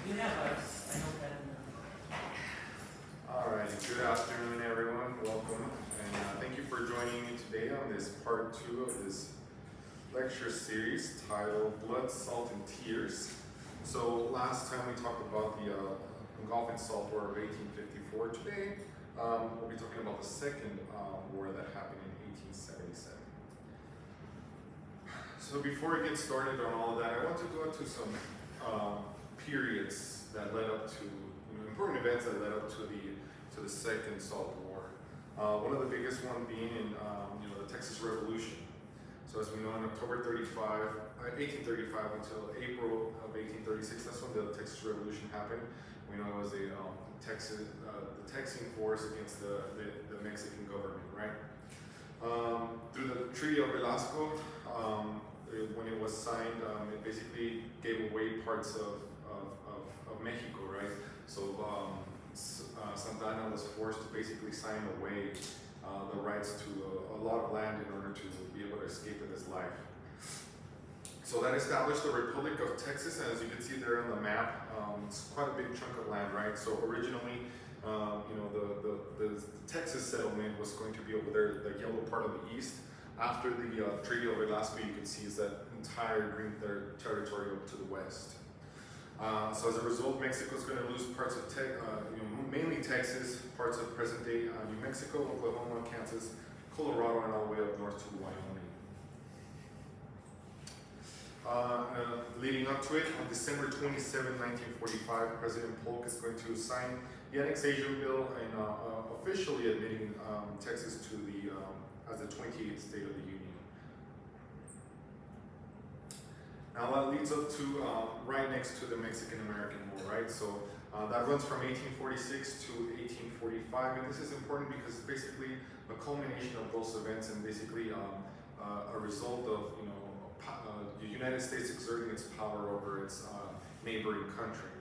You have us, I know that. All right, good afternoon, everyone. Welcome, and thank you for joining me today on this part 2 of this lecture series titled Blood, Salt, and Tears. So last time we talked about the Magoffin Salt War of 1854. Today we'll be talking about the second war that happened in 1877. So before we get started on all of that, I want to go into some periods that led up to important events that led up to the Second Salt War. One of the biggest one being in the Texas Revolution. So as we know, in October 1835 until April of 1836, that's when the Texas Revolution happened. We know it was the Texan force against the Mexican government, right? Through the Treaty of Velasco, when it was signed, it basically gave away parts of Mexico, right? So Santa Anna was forced to basically sign away the rights to a lot of land in order to be able to escape in his life. So that established the Republic of Texas, and as you can see there on the map, it's quite a big chunk of land, right? So originally, the Texas settlement was going to be over there, the yellow part of the east. After the Treaty of Velasco, you can see is that entire green territory up to the west. So as a result, Mexico is going to lose parts of mainly Texas, parts of present-day New Mexico, Oklahoma, Kansas, Colorado, and all the way up north to Wyoming. Leading up to it, on December 27, 1945, President Polk is going to sign the annexation bill and officially admitting Texas to as the 28th state of the Union. Now that leads up to right next to the Mexican-American War, right? So that runs from 1846 to 1845, and this is important because it's basically a culmination of those events and basically a result of the United States exerting its power over its neighboring country.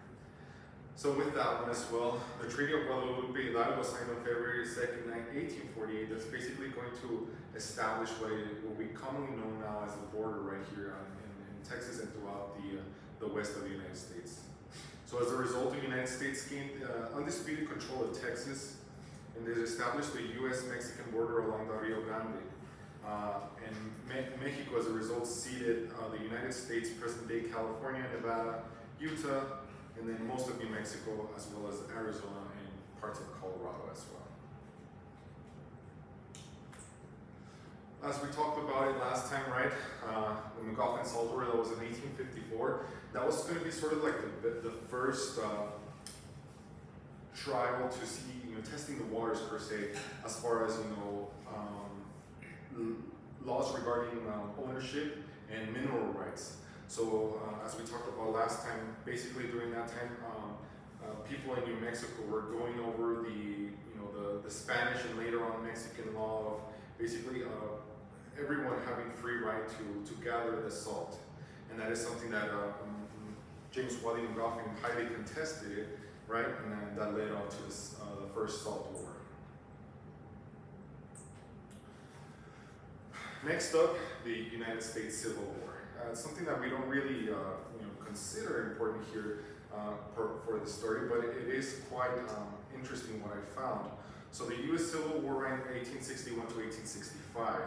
So with that one as well, the Treaty of Guadalupe that was signed on February 2nd, 1848. That's basically going to establish what we commonly know now as the border right here in Texas and throughout the west of the United States. So as a result, the United States gained undisputed control of Texas, and they established the U.S.-Mexican border along the Rio Grande. And Mexico, as a result, ceded the United States, present-day California, Nevada, Utah, and then most of New Mexico, as well as Arizona and parts of Colorado as well. As we talked about it last time, right? The Magoffin Salt War that was in 1854. That was going to be sort of like the first trial to see, testing the waters per se, as far as laws regarding ownership and mineral rights. So as we talked about last time, basically during that time, people in New Mexico were going over the Spanish and later on Mexican law of basically everyone having free right to gather the salt, and that is something that James Wadley Magoffin highly contested it, right? And then that led up to the first Salt War. Next up, the United States Civil War. It's something that we don't really consider important here for the story, but it is quite interesting what I found. So the U.S. Civil War ran 1861 to 1865.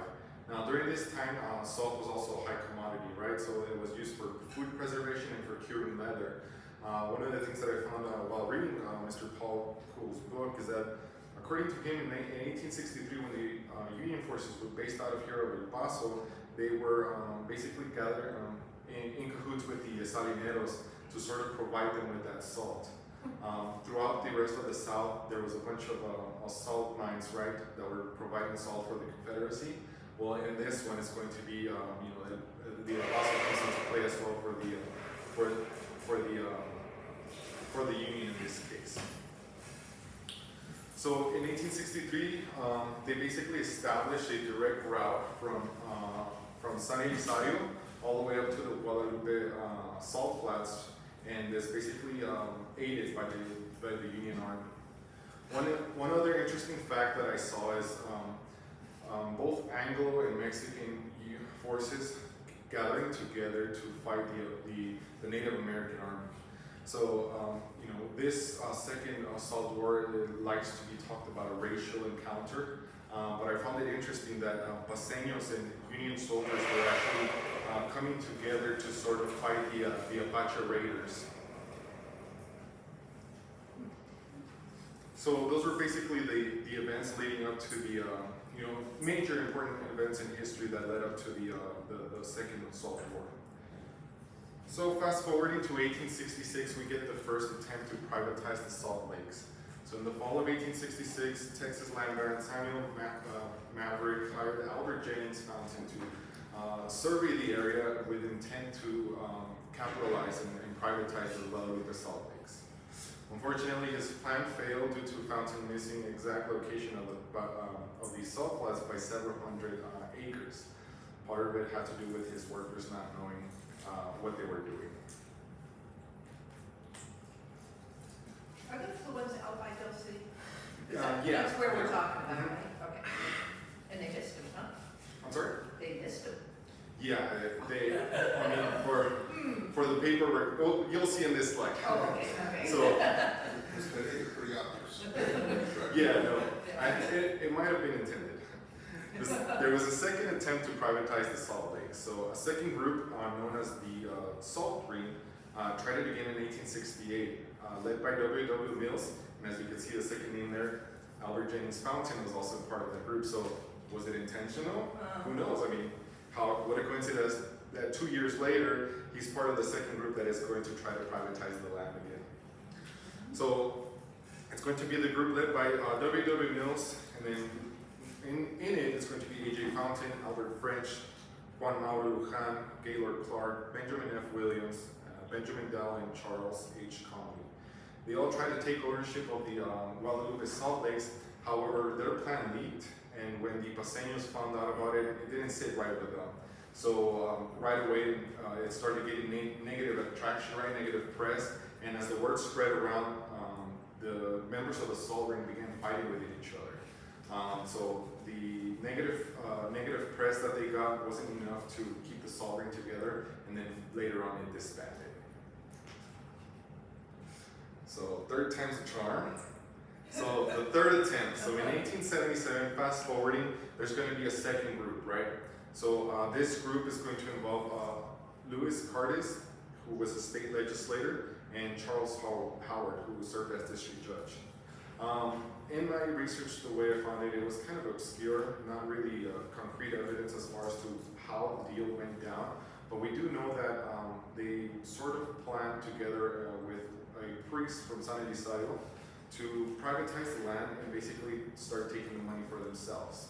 Now during this time, salt was also a high commodity, right? So it was used for food preservation and for curing leather. One of the things that I found while reading Mr. Paul Coole's book is that according to him, in 1863, when the Union forces were based out of here over Paso, they were basically gathered in cahoots with the salineros to sort of provide them with that salt. Throughout the rest of the South, there was a bunch of salt mines, right, that were providing salt for the Confederacy. Well, in this one, it's going to be, the Paso comes into play as well for the Union in this case. So in 1863, they basically established a direct route from San Elizario all the way up to the Guadalupe salt flats, and it's basically aided by the Union Army. One other interesting fact that I saw is both Anglo and Mexican forces gathering together to fight the Native American army. So, this second Salt War likes to be talked about a racial encounter, but I found it interesting that Paseños and Union soldiers were actually coming together to sort of fight the Apache raiders. So those were basically the events leading up to the major important events in history that led up to the Second Salt War. So fast forwarding to 1866, we get the first attempt to privatize the salt lakes. So in the fall of 1866, Texas land baron Samuel Maverick hired Albert Jennings Fountain to survey the area with intent to capitalize and privatize the Guadalupe salt lakes. Unfortunately, his plan failed due to Fountain missing the exact location of these salt flats by several hundred acres. Part of it had to do with his workers not knowing what they were doing. Are those the ones out by Hill City? Yeah. That's where we're talking about, right? Okay. And they missed them, huh? I'm sorry? They missed them. Yeah, I mean, for the paperwork, well, you'll see in this slide. Oh, okay, okay. So, It's pretty obvious. yeah, no, it might have been intended. There was a second attempt to privatize the salt lakes. So a second group known as the Salt Ring tried it again in 1868, led by W.W. Mills. And as you can see, the second name there, Albert Jennings Fountain, was also part of that group. So was it intentional? Who knows? I mean, what a coincidence that 2 years later, he's part of the second group that is going to try to privatize the land again. So it's going to be the group led by W.W. Mills, and then in it, it's going to be A.J. Fountain, Albert French, Juan Mauro Luján, Gaylord Clark, Benjamin F. Williams, Benjamin Dell, and Charles H. Conley. They all tried to take ownership of the Guadalupe Salt Lakes. However, their plan leaked, and when the Paseños found out about it, it didn't sit right with them. So right away, it started getting negative attraction, right, negative press, and as the word spread around, the members of the Salt Ring began fighting with each other. So the negative press that they got wasn't enough to keep the Salt Ring together, and then later on it disbanded. So third time's a charm. So the third attempt. So in 1877, fast forwarding, there's going to be a second group, right? So this group is going to involve Louis Cardis, who was a state legislator, and Charles Howard, who served as district judge. In my research, the way I found it, it was kind of obscure, not really concrete evidence as far as to how the deal went down. But we do know that they sort of planned together with a priest from San Elizario to privatize the land and basically start taking the money for themselves.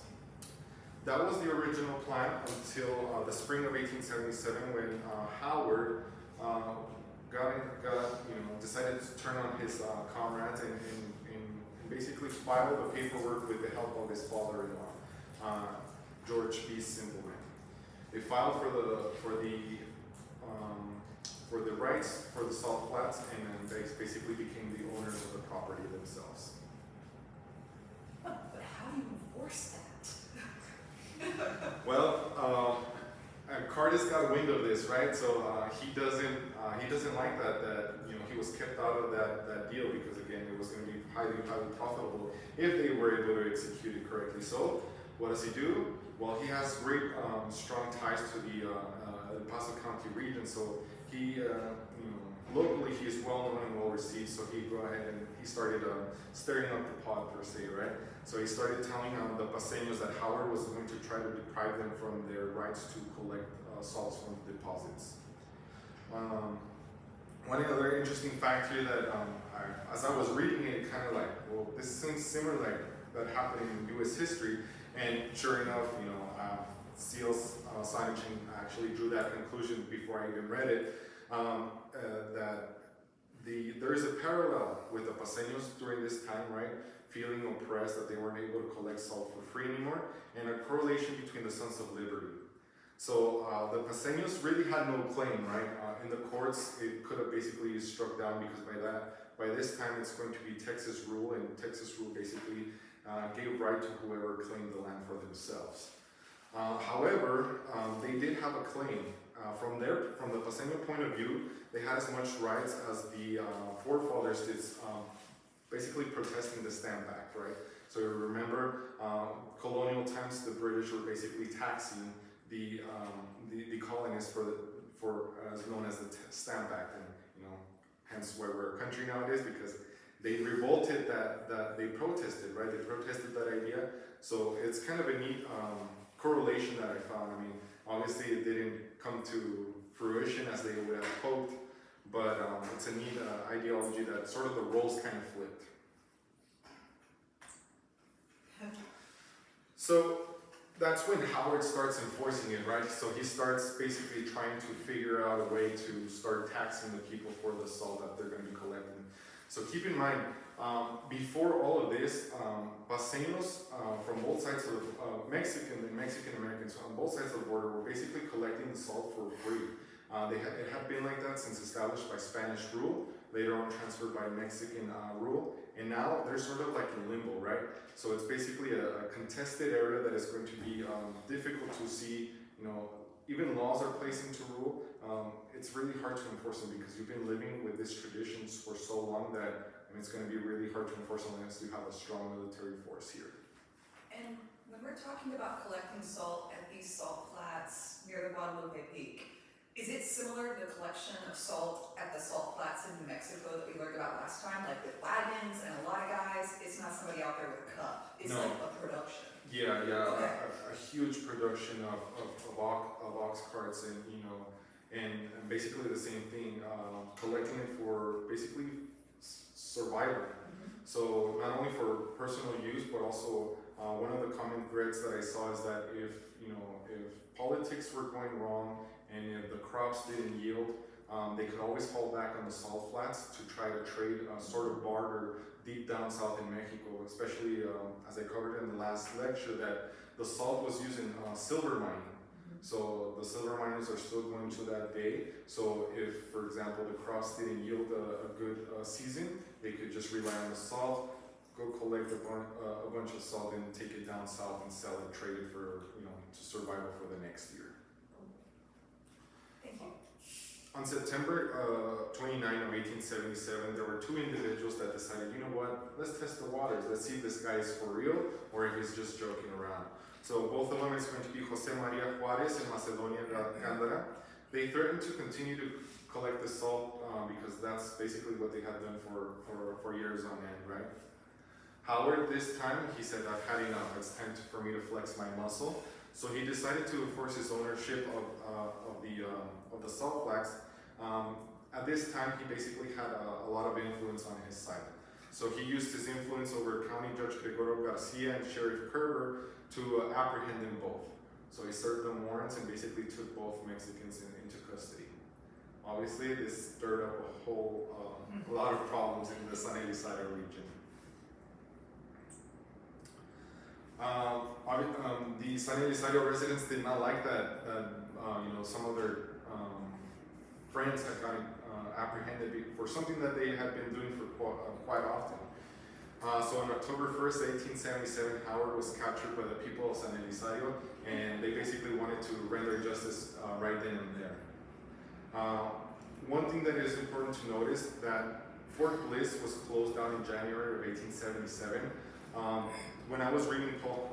That was the original plan until the spring of 1877, when Howard decided to turn on his comrades and basically filed the paperwork with the help of his father-in-law, George B. Simpleman. They filed for the rights for the salt flats, and then they basically became the owners of the property themselves. But how do you enforce that? Well, Cardis got wind of this, right? So he doesn't like that he was kept out of that deal, because again, it was going to be highly profitable if they were able to execute it correctly. So what does he do? Well, he has great strong ties to the Paso County region. So he locally he is well known and well received. So he go ahead and he started stirring up the pot, per se, right? So he started telling the Paseños that Howard was going to try to deprive them from their rights to collect salts from deposits. One other interesting fact here that as I was reading it, kind of like, well, this seems similar like that happened in U.S. history, and sure enough, Seals Sonachin actually drew that conclusion before I even read it, that there is a parallel with the Paseños during this time, right? Feeling oppressed that they weren't able to collect salt for free anymore, and a correlation between the Sons of Liberty. So the Paseños really had no claim, right? In the courts, it could have basically struck down, because by this time it's going to be Texas rule, and Texas rule basically gave right to whoever claimed the land for themselves. However, they did have a claim from the Paseño point of view, they had as much rights as the forefathers did, basically protesting the Stamp Act, right? So you remember, colonial times, the British were basically taxing the colonists for as known as the Stamp Act, and hence why we're a country nowadays, because they revolted that they protested, right? They protested that idea. So it's kind of a neat correlation that I found. I mean, obviously it didn't come to fruition as they would have hoped, but it's a neat ideology that sort of the roles kind of flipped. So that's when Howard starts enforcing it, right? So he starts basically trying to figure out a way to start taxing the people for the salt that they're going to be collecting. So keep in mind, before all of this, Paseños from both sides of Mexican Americans on both sides of the border were basically collecting the salt for free. It had been like that since established by Spanish rule, later on transferred by Mexican rule, and now they're sort of like in limbo, right? So it's basically a contested area that is going to be difficult to see, even laws are placed into rule. It's really hard to enforce them because you've been living with these traditions for so long that it's going to be really hard to enforce unless you have a strong military force here. And when we're talking about collecting salt at these salt flats near the Guadalupe Peak, is it similar to the collection of salt at the salt flats in New Mexico that we learned about last time, like with wagons and a lot of guys? It's not somebody out there with a cup. It's No. like a production. Yeah, Okay. a huge production of ox carts, and and basically the same thing, collecting it for basically survival. So not only for personal use, but also one of the common threads that I saw is that if politics were going wrong and if the crops didn't yield, they could always fall back on the salt flats to try to trade, sort of barter deep down south in Mexico, especially as I covered in the last lecture, that the salt was used in silver mining. So the silver miners are still going to that day. So if, for example, the crops didn't yield a good season, they could just rely on the salt, go collect a bunch of salt and take it down south and sell it, trade it for, to survival for the next year. Thank you. On September 29 of 1877, there were two individuals that decided, you know what, let's test the waters. Let's see if this guy is for real or if he's just joking around. So both of them is going to be Jose Maria Juarez and Macedonia Gándara. They threatened to continue to collect the salt because that's basically what they had done for years on end, right? Howard, this time, he said, I've had enough. It's time for me to flex my muscle. So he decided to enforce his ownership of the salt flats. At this time, he basically had a lot of influence on his side. So he used his influence over County Judge Gregorio Garcia and Sheriff Kerber to apprehend them both. So he served them warrants and basically took both Mexicans into custody. Obviously, this stirred up a lot of problems in the San Elizario region. The San Elizario residents did not like that some of their friends had gotten apprehended for something that they had been doing for quite often. So on October 1st, 1877, Howard was captured by the people of San Elizario, and they basically wanted to render justice right then and there. One thing that is important to notice that Fort Bliss was closed down in January of 1877. When I was reading Paul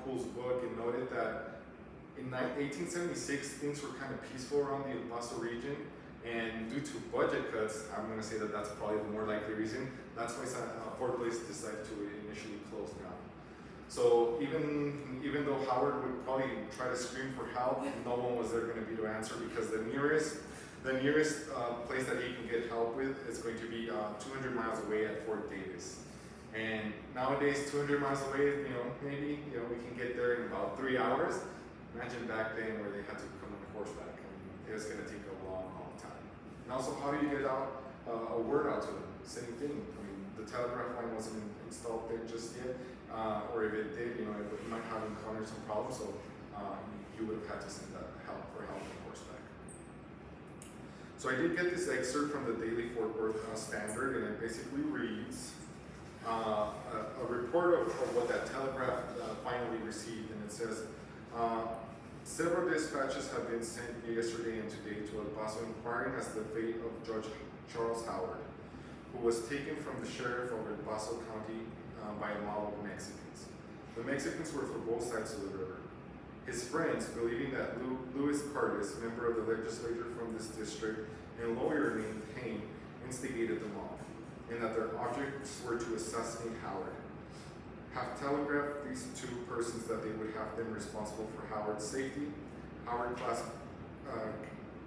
Kuhl's book, it noted that in 1876, things were kind of peaceful around the El Paso region, and due to budget cuts, I'm going to say that that's probably the more likely reason. That's why Fort Bliss decided to initially close down. So even though Howard would probably try to scream for help, no one was there going to be to answer, because the nearest place that he can get help with is going to be 200 miles away at Fort Davis. And nowadays, 200 miles away, maybe we can get there in about 3 hours. Imagine back then where they had to come on horseback. It was going to take a long time. And also, how do you get out a word out to them? Same thing. The telegraph line wasn't installed there just yet, or if it did, it might have encountered some problems. So you would have had to send that help on horseback. So I did get this excerpt from the Daily Fort Worth Standard, and it basically reads a report of what that telegraph finally received, and it says, Several dispatches have been sent yesterday and today to El Paso inquiring as to the fate of Judge Charles Howard, who was taken from the sheriff of El Paso County by a mob of Mexicans. The Mexicans were for both sides of the river. His friends, believing that Luis Cardis, member of the legislature from this district, and lawyer named Hain, instigated the mob, and that their objects were to assassinate Howard, have telegraphed these two persons that they would have been responsible for Howard's safety. Howard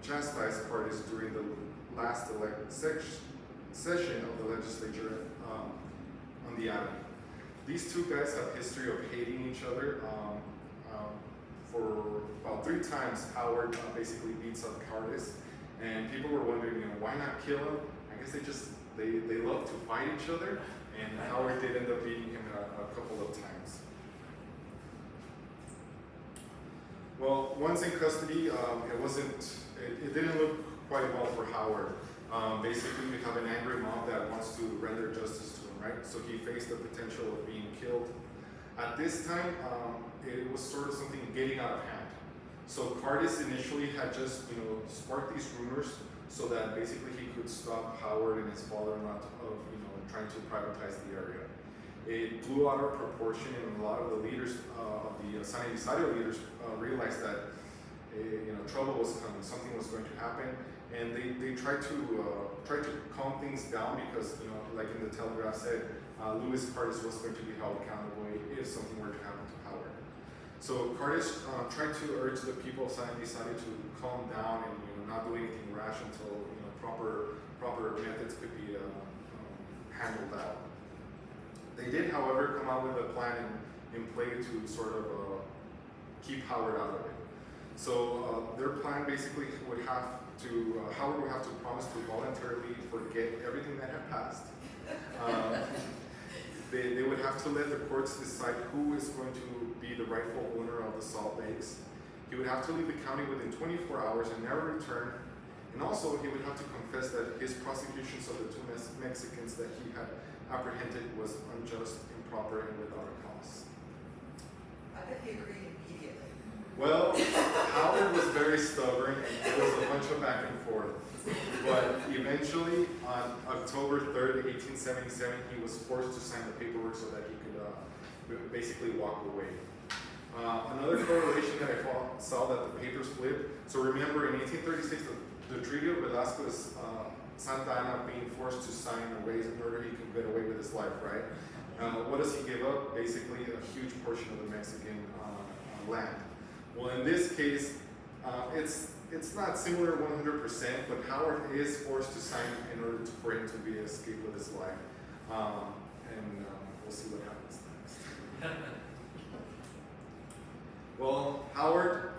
chastised Cardis during the last session of the legislature on the island. These two guys have history of hating each other. For about 3 times, Howard basically beats up Cardis, and people were wondering, why not kill him? I guess they love to fight each other, and Howard did end up beating him a couple of times. Well, once in custody, it didn't look quite well for Howard. Basically, we have an angry mob that wants to render justice to him, right? So he faced the potential of being killed. At this time, it was sort of something getting out of hand. So Cardis initially had just, sparked these rumors so that basically he could stop Howard and his father-in-law of, trying to privatize the area. It blew out of proportion, and a lot of the leaders of the San Elizario leaders realized that, trouble was coming, something was going to happen, and they tried to calm things down because, like in the Telegraph said, Luis Cardis was going to be held accountable if something were to happen to Howard. So Cardis tried to urge the people of San Elizario to calm down and not do anything rash until proper methods could be handled out. They did, however, come out with a plan in play to sort of keep Howard out of it. So their plan basically would have to, Howard would have to promise to voluntarily forget everything that had passed. They would have to let the courts decide who is going to be the rightful owner of the salt lakes. He would have to leave the county within 24 hours and never return. And also, he would have to confess that his prosecutions of the 2 Mexicans that he had apprehended was unjust, improper, and without a cause. I bet he agreed immediately. Well, Howard was very stubborn, and there was a bunch of back and forth. But eventually, on October 3rd, 1877, he was forced to sign the paperwork so that he could basically walk away. Another correlation that I saw that the papers flipped. So remember, in 1836, the Treaty of Velasquez Santa Anna being forced to sign away in order he could get away with his life, right? What does he give up? Basically, a huge portion of the Mexican land. Well, in this case, it's not similar 100%, but Howard is forced to sign in order for him to be escape with his life. And we'll see what happens next. Well, Howard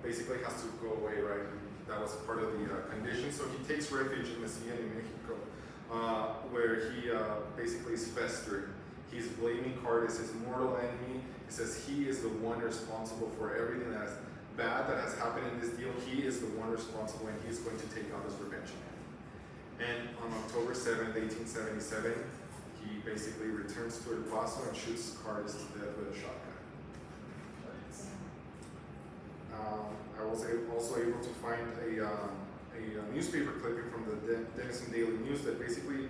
basically has to go away, right? That was part of the condition. So he takes refuge in Mesilla, New Mexico, where he basically is festering. He's blaming Cardis, his mortal enemy. He says he is the one responsible for everything that is bad that has happened in this deal. He is the one responsible, and he's going to take out his revenge on him. And on October 7th, 1877, he basically returns to El Paso and shoots Cardis to death with a shotgun. I was also able to find a newspaper clipping from the Denison Daily News that basically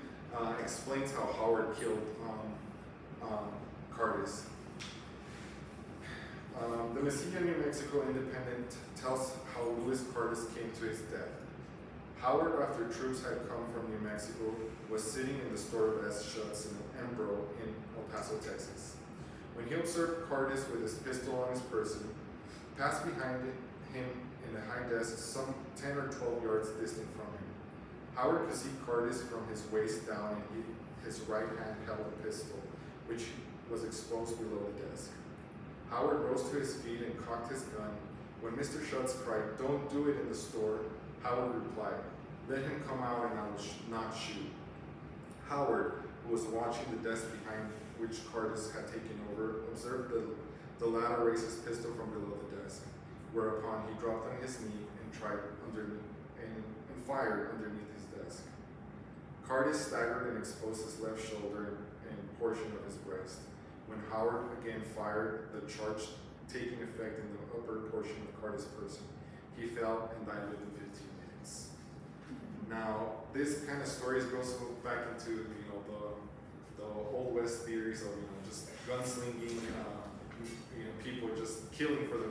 explains how Howard killed Cardis. The Mesilla, New Mexico Independent tells how Luis Cardis came to his death. Howard, after troops had come from New Mexico, was sitting in the store of S. Schutz in Embro in El Paso, Texas. When he observed Cardis with his pistol on his person, passed behind him in the high desk some 10 or 12 yards distant from him. Howard could see Cardis from his waist down, and his right hand held a pistol, which was exposed below the desk. Howard rose to his feet and cocked his gun. When Mr. Schutz cried, "Don't do it in the store," Howard replied, "Let him come out and I will not shoot." Howard, who was watching the desk behind which Cardis had taken over, observed the latter raise his pistol from below the desk, whereupon he dropped on his knee and fired underneath his desk. Cardis staggered and exposed his left shoulder and portion of his breast. When Howard again fired, the taking effect in the upper portion of Carter's person. He fell and died within 15 minutes. Now, this kind of stories goes back into the old West theories of just gunslinging, people just killing for the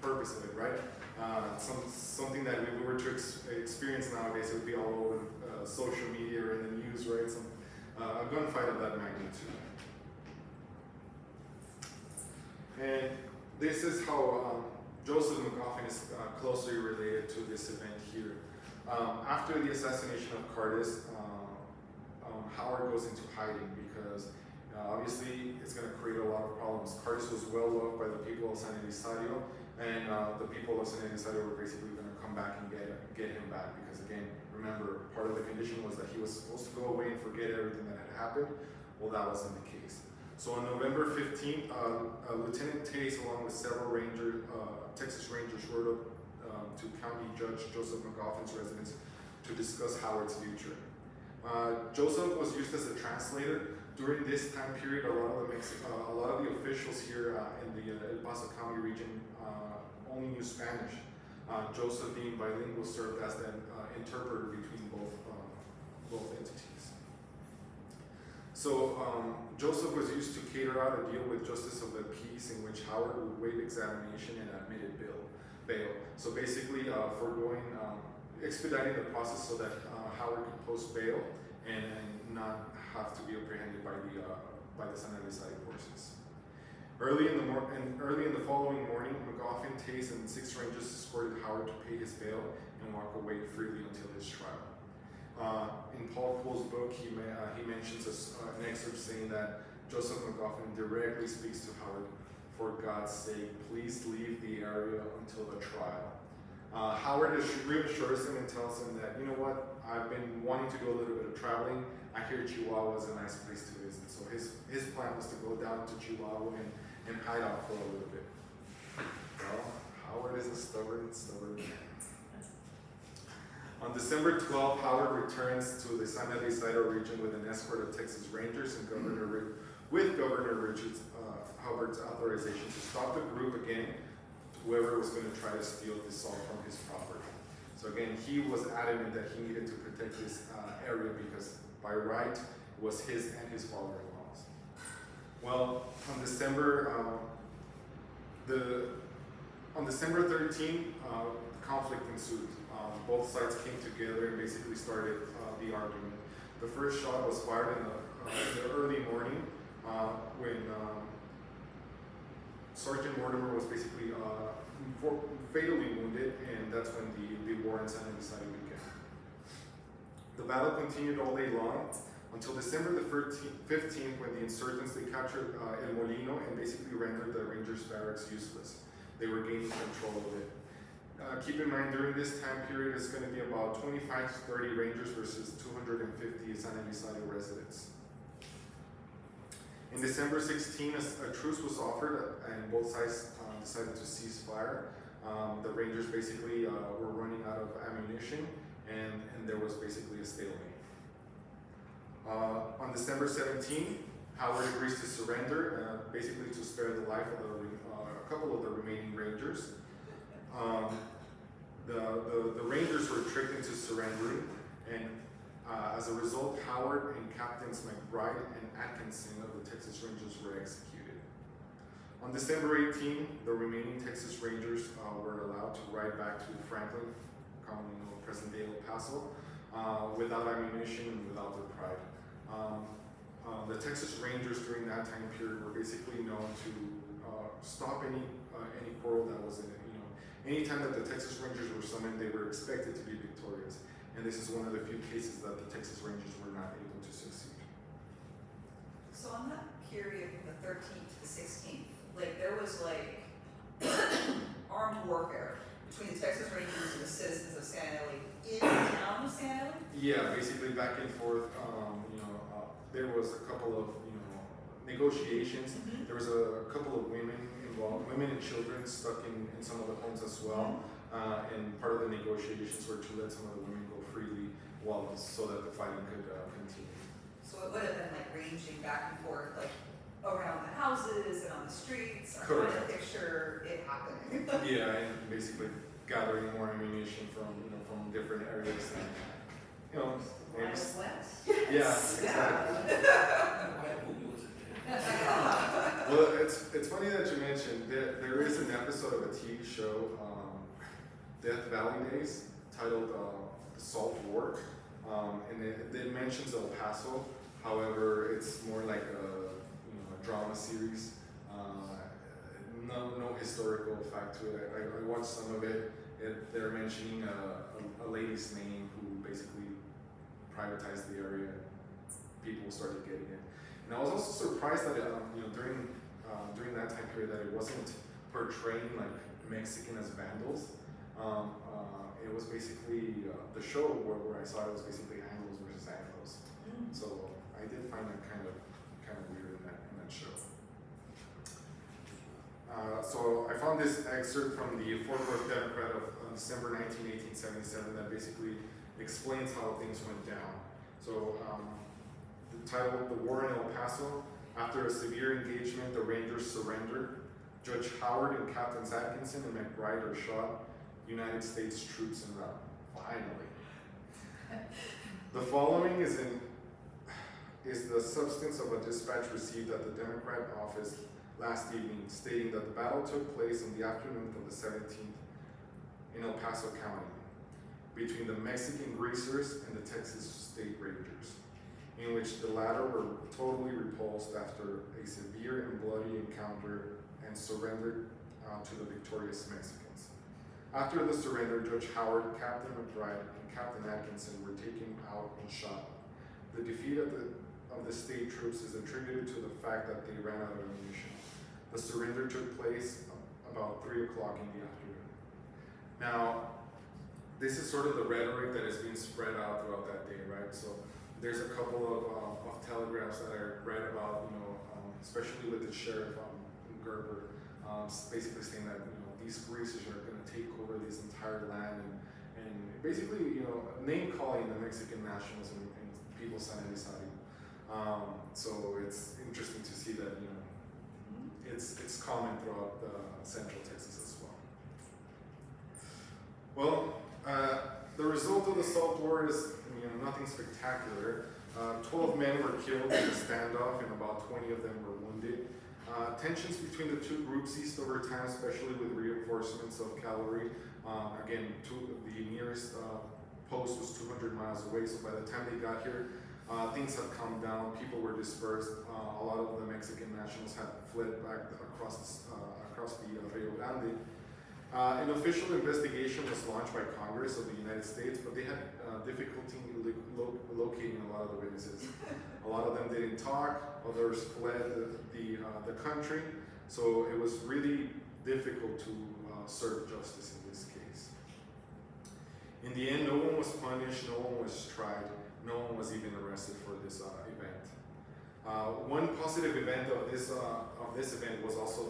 purpose of it, right? Something that if we were to experience nowadays, it would be all over social media or in the news, right? A gunfight of that magnitude. And this is how Joseph Magoffin is closely related to this event here. After the assassination of Curtis, Howard goes into hiding because obviously it's going to create a lot of problems. Curtis was well loved by the people of San Elizario, and the people of San Elizario were basically going to come back and get him back because, again, remember, part of the condition was that he was supposed to go away and forget everything that had happened. Well, that wasn't the case. So on November 15th, Lieutenant Tace, along with several Texas Rangers, rode up to County Judge Joseph Magoffin's residence to discuss Howard's future. Joseph was used as a translator. During this time period, a lot of the officials here in the El Paso County region only knew Spanish. Joseph, being bilingual, served as an interpreter between both entities. So Joseph was used to cater out a deal with Justice of the Peace in which Howard would waive examination and admitted bail. So basically, expediting the process so that Howard could post bail and not have to be apprehended by the San Elizario forces. Early in the following morning, Magoffin, Tace, and 6 Rangers escorted Howard to pay his bail and walk away freely until his trial. In Paul Cole's book, he mentions an excerpt saying that Joseph Magoffin directly speaks to Howard, "For God's sake, please leave the area until the trial." Howard reassures him and tells him that, you know what, I've been wanting to do a little bit of traveling. I hear Chihuahua is a nice place to visit. So his plan was to go down to Chihuahua and hide out for a little bit. Well, Howard is a stubborn man. On December 12th, Howard returns to the San Elizario region with an escort of Texas Rangers and Governor Richard Hubbard's authorization to stop the group again, whoever was going to try to steal the salt from his property. So again, he was adamant that he needed to protect this area because by right it was his and his father-in-law's. Well, on December 13th, conflict ensued. Both sides came together and basically started the argument. The first shot was fired in the early morning when Sergeant Mortimer was basically fatally wounded, and that's when the war in San Elizario began. The battle continued all day long until December the 15th, when the insurgents, they captured El Molino and basically rendered the Rangers barracks useless. They were gaining control of it. Keep in mind, during this time period, it's going to be about 25 to 30 Rangers versus 250 San Elizario residents. In December 16, a truce was offered, and both sides decided to cease fire. The Rangers basically were running out of ammunition, and there was basically a stalemate. On December 17, Howard agrees to surrender, basically to spare the life of a couple of the remaining Rangers. The Rangers were tricked into surrendering, and as a result, Howard and Captains McBride and Atkinson of the Texas Rangers were executed. On December 18, the remaining Texas Rangers were allowed to ride back to Franklin, commonly known present-day El Paso, without ammunition and without their pride. The Texas Rangers during that time period were basically known to stop any quarrel that was in it. Anytime that the Texas Rangers were summoned, they were expected to be victorious. And this is one of the few cases that the Texas Rangers were not able to succeed. So on that period from the 13th to the 16th, there was armed warfare between the Texas Rangers and the citizens of San Eli in the town of San Eli? Yeah, basically back and forth. There was a couple of negotiations. Mm-hmm. There was a couple of women involved, women and children stuck in some of the homes as well. Mm-hmm. And part of the negotiations were to let some of the women go freely so that the fighting could continue. So it would have been ranging back and forth, around the houses and on the streets. I'm trying to picture it happening. Yeah, and basically gathering more ammunition from from different areas, and maybe Wild West? yeah, exactly. Well, it's funny that you mentioned there is an episode of a TV show, Death Valley Days, titled "The Salt War," and it mentions El Paso. However, it's more like a drama series. No historical fact to it. I watched some of it. They're mentioning a lady's name who basically privatized the area. People started getting it, and I was also surprised that during that time period that it wasn't portraying like Mexican as vandals. It was basically the show where I saw it was basically Anglos versus Anglos. So I did find that kind of weird in that show. So I found this excerpt from the Fort Worth Democrat of December 19, 1877 that basically explains how things went down. So the title, The War in El Paso. After a severe engagement, the Rangers surrendered. Judge Howard and Captains Atkinson and McBride are shot. United States troops en route. Finally. The following is the substance of a dispatch received at the Democrat office last evening, stating that the battle took place on the afternoon of the 17th in El Paso County, between the Mexican greasers and the Texas State Rangers, in which the latter were totally repulsed after a severe and bloody encounter and surrendered to the victorious Mexicans. After the surrender, Judge Howard, Captain McBride, and Captain Atkinson were taken out and shot. The defeat of the state troops is attributed to the fact that they ran out of ammunition. The surrender took place about 3 o'clock in the afternoon. Now, this is sort of the rhetoric that is being spread out throughout that day, right? So there's a couple of telegraphs that I read about, especially with the sheriff Gerber, basically saying that these greasers are going to take over this entire land and basically name calling the Mexican nationals and people San Elizario. So it's interesting to see that it's common throughout Central Texas as well. Well, the result of the Salt War is nothing spectacular. 12 men were killed in a standoff and about 20 of them were wounded. Tensions between the two groups eased over time, especially with reinforcements of cavalry. Again, the nearest post was 200 miles away, so by the time they got here, things had calmed down, people were dispersed. A lot of the Mexican nationals had fled back across the Rio Grande. An official investigation was launched by Congress of the United States, but they had difficulty locating a lot of the witnesses. A lot of them didn't talk, others fled the country, so it was really difficult to serve justice in this case. In the end, no one was punished, no one was tried, no one was even arrested for this event. One positive event of this event was also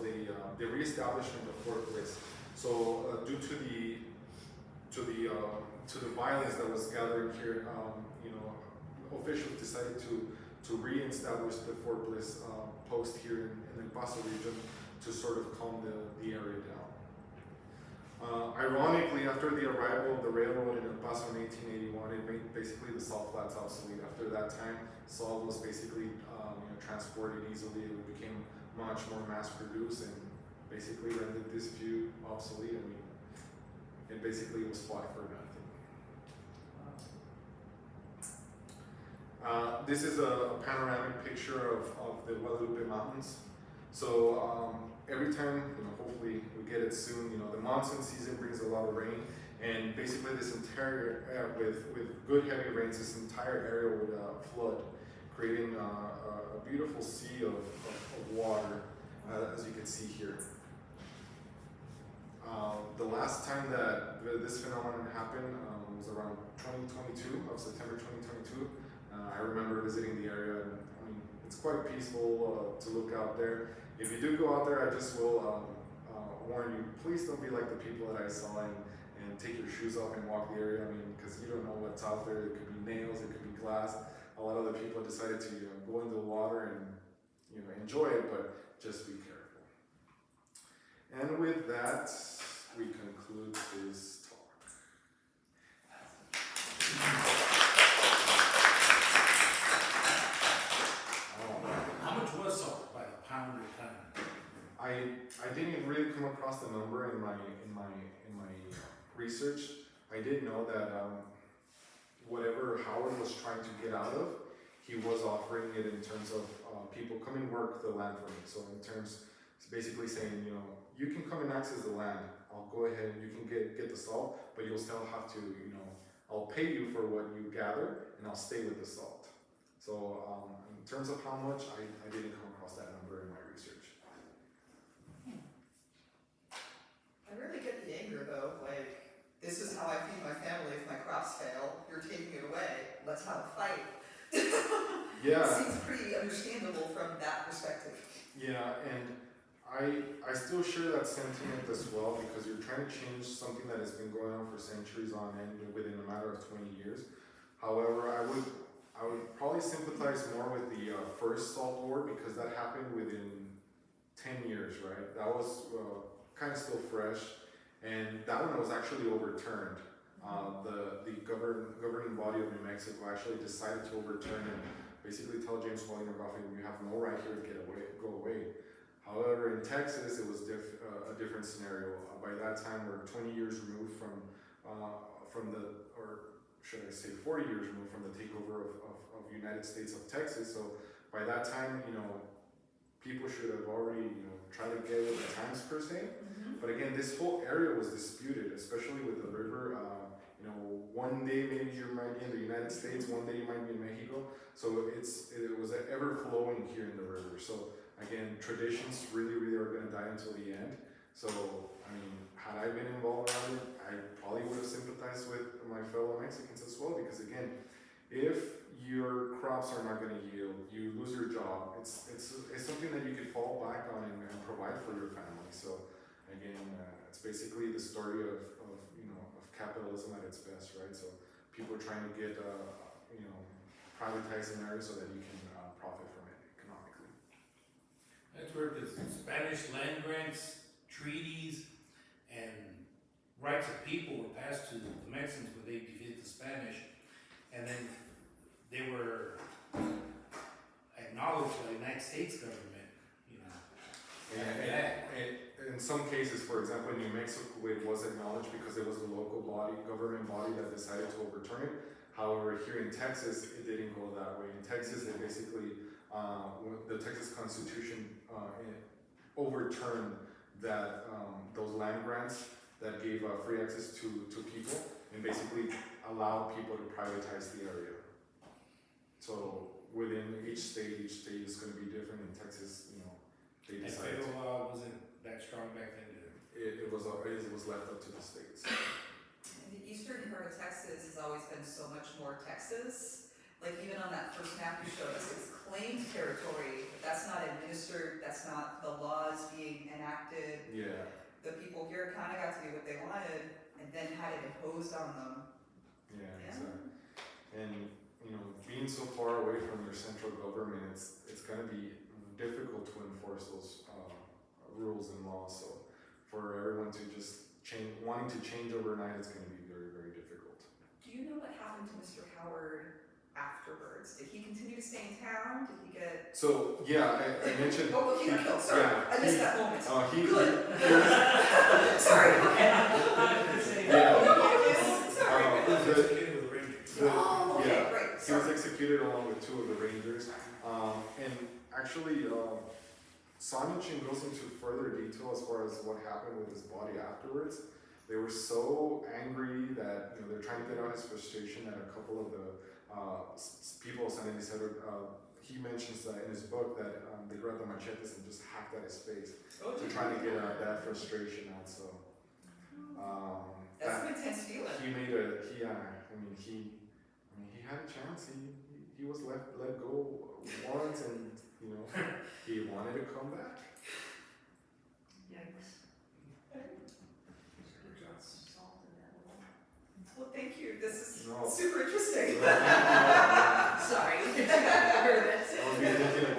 the reestablishment of Fort Bliss. So due to the violence that was gathering here, officials decided to reestablish the Fort Bliss post here in the Paso region to sort of calm the area down. Ironically, after the arrival of the railroad in El Paso in 1881, it made basically the salt flats obsolete. After that time, salt was basically transported easily. It became much more mass-produced and basically rendered this view obsolete. I mean, it basically was fought for nothing. This is a panoramic picture of the Guadalupe Mountains. So every time, hopefully we get it soon, the monsoon season brings a lot of rain, and basically this entire area, with good heavy rains, this entire area would flood, creating a beautiful sea of water, as you can see here. The last time that this phenomenon happened was around 2022, of September 2022. I remember visiting the area, and it's quite peaceful to look out there. If you do go out there, I just will warn you, please don't be like the people that I saw and take your shoes off and walk the area. Because you don't know what's out there. It could be nails, it could be glass. A lot of the people decided to go into the water and enjoy it, but just be careful. And with that, we conclude this talk. How much was salt by the pound or ton? I didn't really come across the number in my research. I did know that whatever Howard was trying to get out of, he was offering it in terms of people come and work the land for me. So in terms, it's basically saying, you can come and access the land. I'll go ahead and you can get the salt, but you'll still have to, I'll pay you for what you gather and I'll stay with the salt. So in terms of how much, I didn't come across that number in my research. I really get the anger though, like, this is how I feed my family if my crops fail, you're taking it away, let's have a fight. Yeah. It seems pretty understandable from that perspective. Yeah, and I still share that sentiment as well, because you're trying to change something that has been going on for centuries on end within a matter of 20 years. However, I would probably sympathize more with the first Salt War, because that happened within 10 years, right? That was kind of still fresh, and that one was actually overturned. The governing body of New Mexico actually decided to overturn and basically tell James Magoffin, you have no right here to go away. However, in Texas, it was a different scenario. By that time, we're 20 years removed from or should I say 40 years removed from the takeover of United States of Texas. So by that time, people should have already, tried to get with the times per se. Mm-hmm. But again, this whole area was disputed, especially with the river. One day maybe you might be in the United States, one day you might be in Mexico. So it was ever flowing here in the river. So again, traditions really are going to die until the end. So, had I been involved around it, I probably would have sympathized with my fellow Mexicans as well, because again, if your crops are not going to yield, you lose your job, it's something that you could fall back on and provide for your family. So again, it's basically the story of capitalism at its best, right? So people are trying to get privatized an area so that you can profit from it economically. That's where the Spanish land grants, treaties, and rights of people were passed to the Mexicans when they defeated the Spanish, and then they were acknowledged by the United States government, And in some cases, for example, in New Mexico, it was acknowledged because it was the local government body that decided to overturn it. However, here in Texas, it didn't go that way. In Texas, they basically, the Texas Constitution overturned that those land grants that gave free access to people, and basically allowed people to privatize the area. So within each state is going to be different. In Texas, they and decided. federal law wasn't that strong back then. It was left up to the states. And the eastern part of Texas has always been so much more Texas. Like even on that first map you showed us, it's claimed territory, but that's not administered, that's not the laws being enacted. Yeah. The people here kind of got to do what they wanted and then had it imposed on them. Yeah. Exactly. And being so far away from your central government, it's going to be difficult to enforce those rules and laws. So for everyone to just wanting to change overnight, it's going to be very, very difficult. Do you know what happened to Mr. Howard afterwards? Did he continue to stay in town? Did he get... So yeah, I mentioned. Oh, well, he got killed. Sorry, Yeah, I missed that moment. Good. Sorry, okay. Yeah. Sorry. Executed with the Rangers. Oh, okay, Yeah. great. He was Sorry. executed along with 2 of the Rangers. And actually, Sonnichin goes into further detail as far as what happened with his body afterwards. They were so angry that they're trying to get out his frustration at a couple of the people of San Isidro. He mentions that in his book that they grabbed the machetes and just hacked at his face to try to get that frustration out. So That's an intense feeling. he had a chance. He was let go once, and he wanted to come back. Yikes. Well, thank you. This is No. super interesting. No. Sorry. I heard it. I'll be looking at